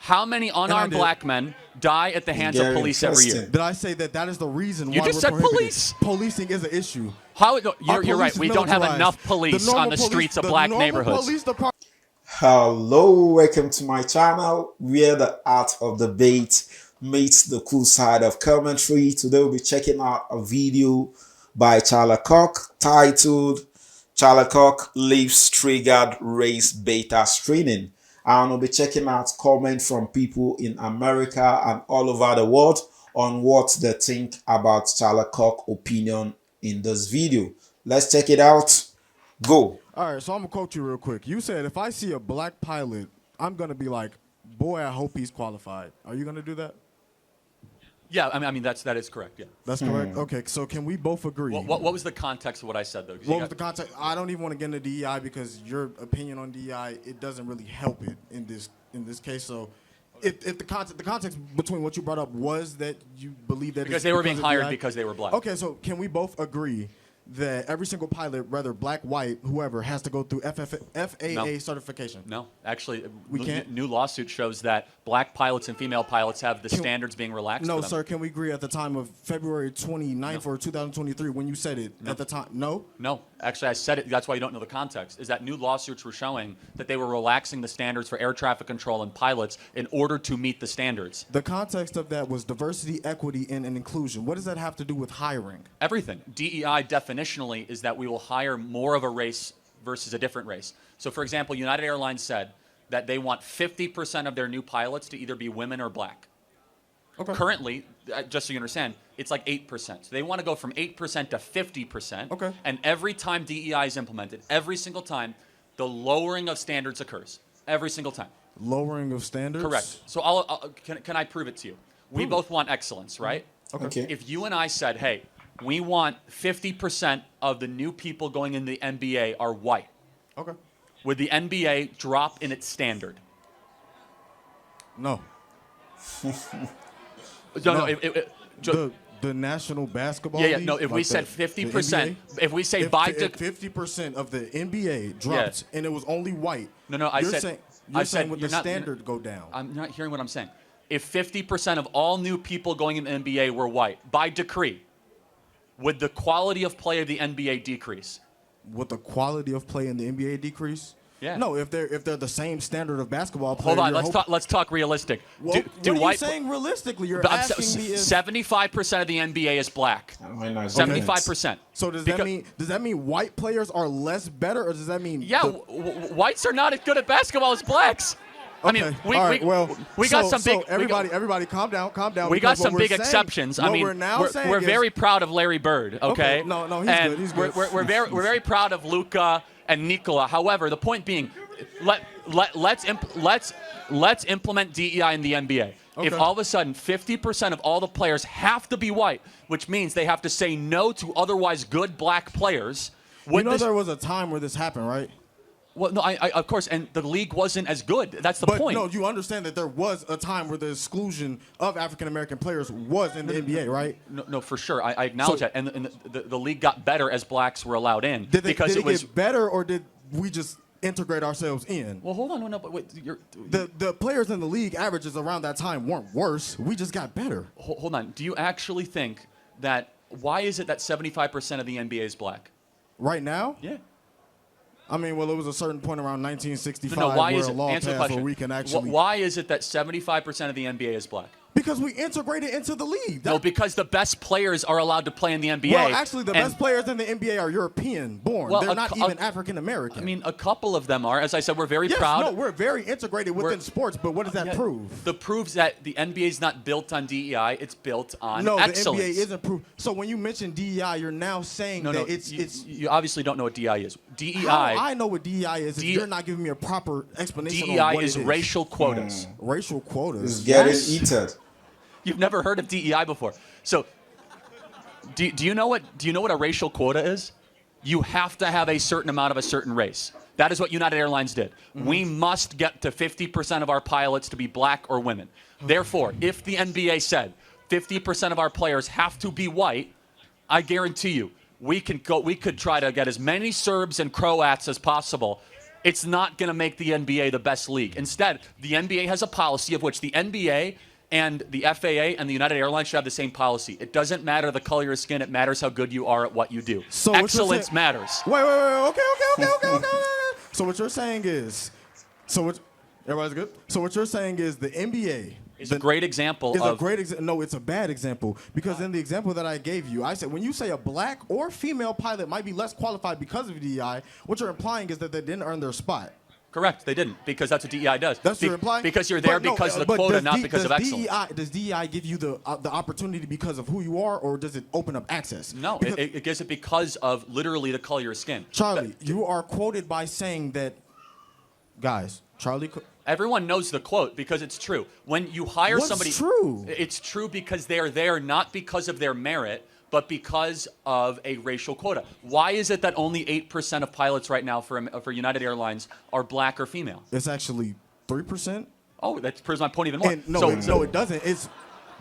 How many unarmed black men die at the hands of police every year? Did I say that is the reason why you just said police? Policing is an issue. You're right. We don't have enough police on the streets of black neighborhoods. Hello, welcome to my channel where the art of debate meets the cool side of commentary. Today we'll be checking out a video by Kirk titled Kirk Leaves Triggered Race Beta Screening. And we'll be checking out comments from people in America and all over the world on what they think about Kirk's opinion in this video. Let's check it out. Go. All right, so I'm going to quote you real quick. You said, if I see a black pilot, I'm going to be like, boy, I hope he's qualified. Are you going to do that? Yeah, I mean that is correct, yeah. That's correct? Okay, so can we both agree? What was the context of what I said, though? What was the context? I don't even want to get into DEI because your opinion on DEI, it doesn't really help it in this case. So if the context between what you brought up was that you believe that because they were being hired because they were black. Okay, so can we both agree that every single pilot, whether black, white, whoever, has to go through FAA certification? No, actually, we can't. New lawsuit shows that black pilots and female pilots have the standards being relaxed. No, for them. sir. Can we agree at the time of February 29th or 2023 when you said it at the time? No. No, actually, I said it. That's why you don't know the context. Is that new lawsuits were showing that they were relaxing the standards for air traffic control and pilots in order to meet the standards. The context of that was diversity, equity, and inclusion. What does that have to do with hiring? Everything. DEI definitionally is that we will hire more of a race versus a different race. So, for example, United Airlines said that they want 50% of their new pilots to either be women or black. Okay. Currently, just so you understand, it's like 8%. So they want to go from 8% to 50%. Okay. And every time DEI is implemented, every single time, the lowering of standards occurs. Every single time. Lowering of standards? Correct. So can I prove it to you? We both want excellence, right? Okay. If you and I said, hey, we want 50% of the new people going in the NBA are white. Okay. Would the NBA drop in its standard? No. The National Basketball League? No, if we said 50%, if we say if 50% of the NBA dropped and it was only white. No, I said you're saying would the standard go down? I'm not hearing what I'm saying. If 50% of all new people going in the NBA were white, by decree, would the quality of play of the NBA decrease? Would the quality of play in the NBA decrease? Yeah. No, if they're the same standard of basketball player. Hold on, let's talk realistic. Well, what are you saying realistically? You're asking me if 75% of the NBA is black. 75%. So does that mean white players are less better, or does that mean whites are not as good at basketball as blacks? Okay. I mean, we got some big. Everybody, calm down. We got some big exceptions. I mean, we're very proud of Larry Bird. Okay. No, he's good. We're very proud of Luka and Nikola. However, the point being, let's implement DEI in the NBA. Okay. If all of a sudden 50% of all the players have to be white, which means they have to say no to otherwise good black players. There was a time where this happened, right? Well, no, I of course, and the league wasn't as good. That's the point. No, you understand that there was a time where the exclusion of African-American players was in the NBA, right? No, for sure. I acknowledge that. And the league got better as blacks were allowed in. Did it get better, or did we just integrate ourselves in? Well, hold on. No, but wait. The players in the league averages around that time weren't worse. We just got better. Hold on. Do you actually think that, why is it that 75% of the NBA is black? Right now? Yeah. I mean, well, it was a certain point around 1965 why where is a it? law Answer the passed question. where we can actually... Why is it that 75% of the NBA is black? Because we integrated into the league. No, because the best players are allowed to play in the NBA. Well, actually, the best players in the NBA are European-born. Well, they're not even African-American. I mean, a couple of them are. As I said, we're very proud. No, we're very integrated within sports, but what does that prove? That proves that the NBA is not built on DEI. It's built on excellence. No, the NBA isn't proof. So when you mention DEI, you're now saying that it's... You obviously don't know what DEI is. DEI... How I know what DEI is if you're not giving me a proper explanation on what it is. DEI is racial quotas. Racial quotas. It's getting eaten. You've never heard of DEI before. So, do you know what a racial quota is? You have to have a certain amount of a certain race. That is what United Airlines did. Mm-hmm. We must get to 50% of our pilots to be black or women. Okay. Therefore, if the NBA said 50% of our players have to be white, I guarantee you, we could try to get as many Serbs and Croats as possible it's not going to make the NBA the best league. Instead, the NBA has a policy of which the NBA and the FAA and the United Airlines should have the same policy. It doesn't matter the color of your skin. It matters how good you are at what you do. So excellence matters. Wait. Okay. So what you're saying is, everybody's good? So what you're saying is the NBA It's a great example is of... a great example. No, it's a bad example. Because in the example that I gave you, I said when you say a black or female pilot might be less qualified because of DEI, what you're implying is that they didn't earn their spot. Correct, they didn't, because that's what DEI does. That's what you're implying? Because you're there because of the quota, not because of excellence. Does DEI give you the opportunity because of who you are, or does it open up access? No, it gives it because of literally the color of your skin. Charlie, you are quoted by saying that, guys, Everyone knows the quote because it's true. When you hire somebody... What's true? It's true because they're there not because of their merit, but because of a racial quota. Why is it that only 8% of pilots right now for United Airlines are black or female? It's actually 3%. Oh, that proves my point even more. And no, it doesn't. It's,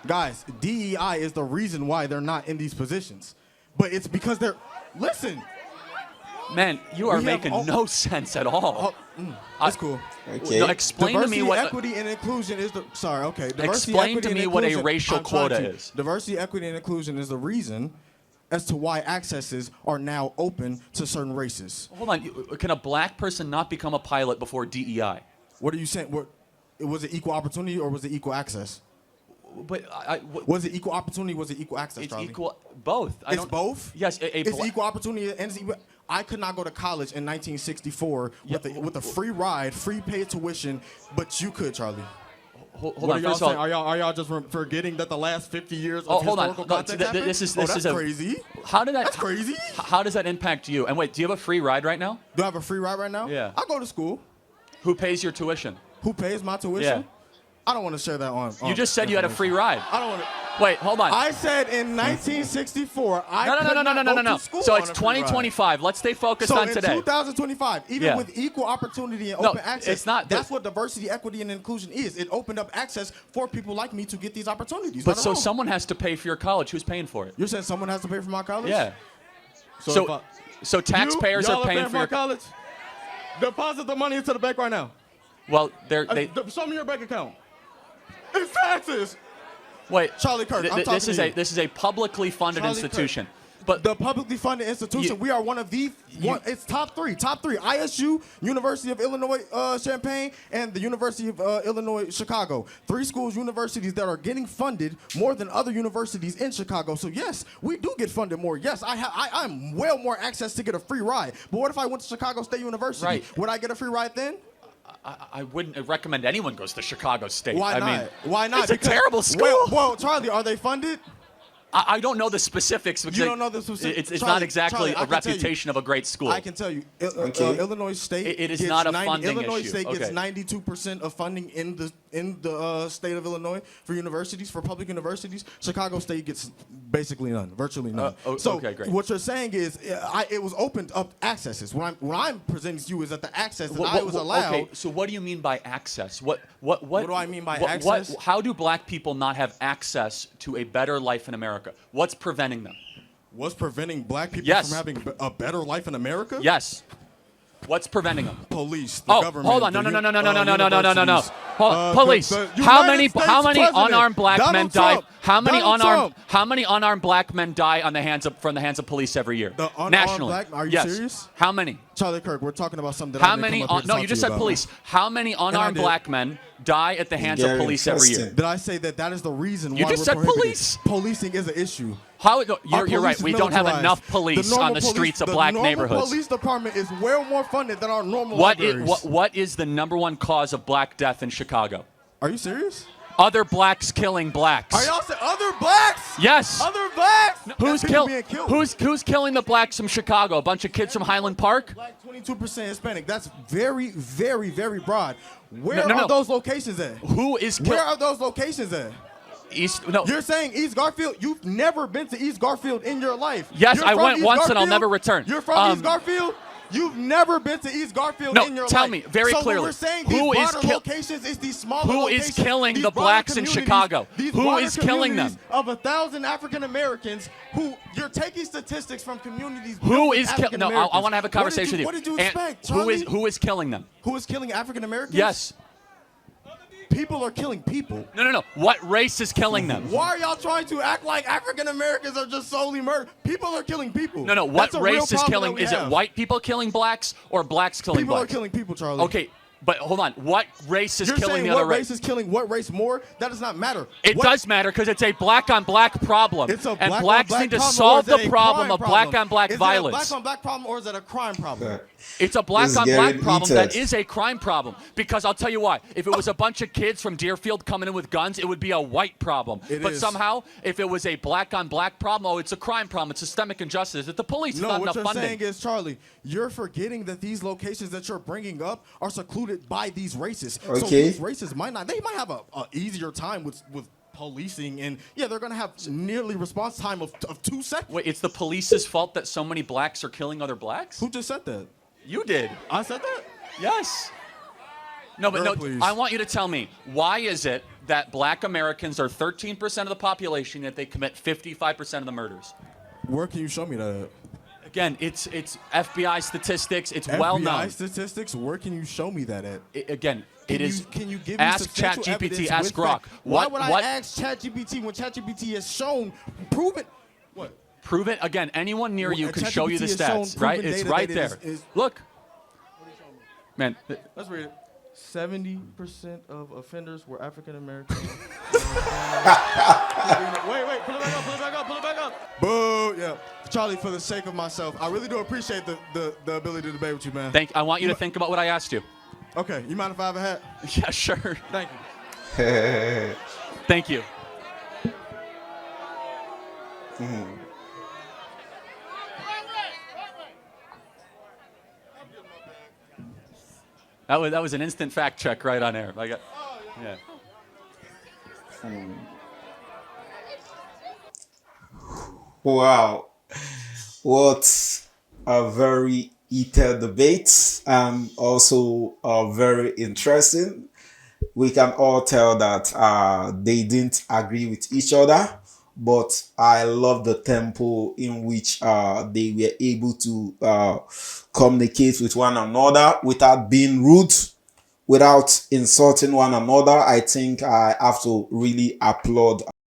guys, DEI is the reason why they're not in these positions. But it's because they're... Listen. Man, you are making no sense at all. That's cool. Okay. No, explain to me what... Equity, and inclusion is the... Sorry, okay. Diversity, Explain equity, to me and what a inclusion- racial I'm trying quota to. is. Diversity, equity, and inclusion is the reason as to why accesses are now open to certain races. Hold on. Can a black person not become a pilot before DEI? What are you saying? Was it equal opportunity or was it equal access? But Was it equal opportunity? Was it equal access? it's Charlie? equal... Both. It's both. Yes. It's equal opportunity and it's equal. I could not go to college in 1964 with a free ride, free paid tuition, but you could, Charlie. Hold What on. are y'all First of saying? all, Are y'all just forgetting that the last 50 years of hold on. historical No, context happened? this is that's a crazy. How did that? That's crazy. How does that impact you? And wait, do you have a free ride right now? Do I have a free ride right now? Yeah. I go to school. Who pays your tuition? Who pays my tuition? Yeah. I don't want to share that on. You just said you had a free ride. I don't want to. Wait, hold on. I said in 1964, I No. could not go to school So on it's a free ride. 2025. Let's stay focused So on in today. 2025, even Yeah. with equal opportunity and No, open access, it's not- that's what diversity, equity, and inclusion is. It opened up access for people like me to get these opportunities. But I so don't know. someone has to pay for your college. Who's paying for it? You're saying someone has to pay for my college? Yeah. So, if I- So taxpayers y'all are paying for my your college? Deposit the money into the bank right now. Well, Show me your bank account. It's taxes. wait. Charlie Kirk, I'm this talking is to a you. this is a publicly funded Charlie institution. But The publicly funded institution, we are one of the, it's top three. ISU, University of Illinois Champaign, and the University of Illinois Chicago. 3 schools, universities that are getting funded more than other universities in Chicago. So yes, we do get funded more. Yes, I'm well more access to get a free ride. But what if I went to Chicago State University? Right. Would I get a free ride then? I wouldn't recommend anyone goes to Chicago State. Why not? I mean, Why not? It's a terrible school. Well, Charlie, are they funded? I don't know the specifics. Because You don't know the specifics? It's Charlie, not exactly Charlie, I a can tell you. reputation of a great school. I can tell you, Okay. Illinois State. It is gets not a funding Illinois issue. State gets Okay. 92% of funding in the state of Illinois for universities, for public universities. Chicago State gets basically none, virtually none. So okay, great. what you're saying is, it was opened up accesses. What I'm presenting to you is that the access that I was allowed. Okay, so what do you mean by access? What do I mean by access? How do black people not have access to a better life in America? What's preventing them? What's preventing black people Yes. from having a better life in America? Yes. What's preventing them? Police, the Oh, government. hold on! No! universities. Police. the How United many States unarmed President, black men Donald die? Trump. How many Donald unarmed? Trump. How many unarmed black men die from the hands of police every year? The unarmed Nationally. black- are you yes. serious? How many? Charlie Kirk, we're talking about something that How I didn't many? come up here to No, talk you to just said about. police. How many unarmed did. black men die at the hands of Very police every year? interesting. Did I say that is the reason You why just we're said prohibiting? police. Policing is an issue. How? Our You're right. police is We don't have militarized. enough police on the streets of black The neighborhoods. normal police department is well more funded than our normal What is, libraries. what is the number one cause of black death in Chicago? Are you serious? Other blacks killing blacks. Are y'all saying other blacks? Yes. Other blacks? Who's People kill, being killed. Who's killing the blacks from Chicago? A bunch of kids from Highland Park? Black, 22% Hispanic. That's very, very, very broad. Where No. are those locations at? Who is Where are those locations at? East? No. You're saying East Garfield? You've never been to East Garfield in your life. Yes, You're I from went East once and I'll Garfield? never return. You're from East Garfield? You've never been to East Garfield No, in your life. tell me very so clearly. When we're saying Who these is broader locations, it's these smaller who locations. is killing these the broader blacks in communities, Chicago? These Who broader is killing them? communities Of 1,000 African Americans who you're taking statistics from communities. Who built with is killing? No, African I want to have a conversation with you. What did you And expect, Charlie? who is killing them? Who is killing African Americans? Yes. People are killing people. No. What race is killing them? Why are y'all trying to act like African Americans are just solely murdered? People are killing people. No. What That's a real race is problem killing? that we Is it have. white people killing blacks or blacks killing People blacks? are killing people, Charlie. Okay, but hold on. What race is You're killing saying the other what race is killing what race more? That does not matter. It does matter because it's a black-on-black problem. It's a and black blacks on black need to problem, solve or is the it a problem crime of black-on-black Is violence. it a black on black problem or is it a crime problem? It's a This black-on-black is getting problem that heated. is a crime problem. Because I'll tell you why. If it was a bunch of kids from Deerfield coming in with guns, it would be a white problem. It but is. somehow, if it was a black-on-black problem, oh, it's a crime problem. It's systemic injustice. It's the police. It's No, not what enough you're funding. saying is, Charlie, you're forgetting that these locations that you're bringing up are secluded by these races. So Okay. these races might have a easier time with policing, and yeah, they're gonna have nearly response time of 2 seconds. Wait, it's the police's fault that so many blacks are killing other blacks? Who just said that? You did. I said that? Yes. No, but Girl, no, please. I want you to tell me, why is it that black Americans are 13% of the population, yet they commit 55% of the murders? Where can you show me that? Again, it's FBI statistics. It's well known. FBI statistics. Where can you show me that at? It is. Can you give me ask substantial ChatGPT, evidence ask with Grok. fact? Why What? would I ask ChatGPT when ChatGPT has shown, proven? What? Prove it again. Anyone near you can ChatGPT show you the has shown stats, right? proven It's data right that there. is- Look, man. Let's read it. 70% of offenders were African American. Wait, pull it back up. Boo, yeah. Charlie, for the sake of myself, I really do appreciate the ability to debate with you, man. I want you to think about what I asked you. Okay, you mind if I have a hat? Yeah, sure. Thank you. Thank you. That was an instant fact check right on air. Yeah. Wow. What a very heated debate and also very interesting. We can all tell that they didn't agree with each other, but I love the tempo in which they were able to communicate with one another without being rude, without insulting one another. I think I have to really applaud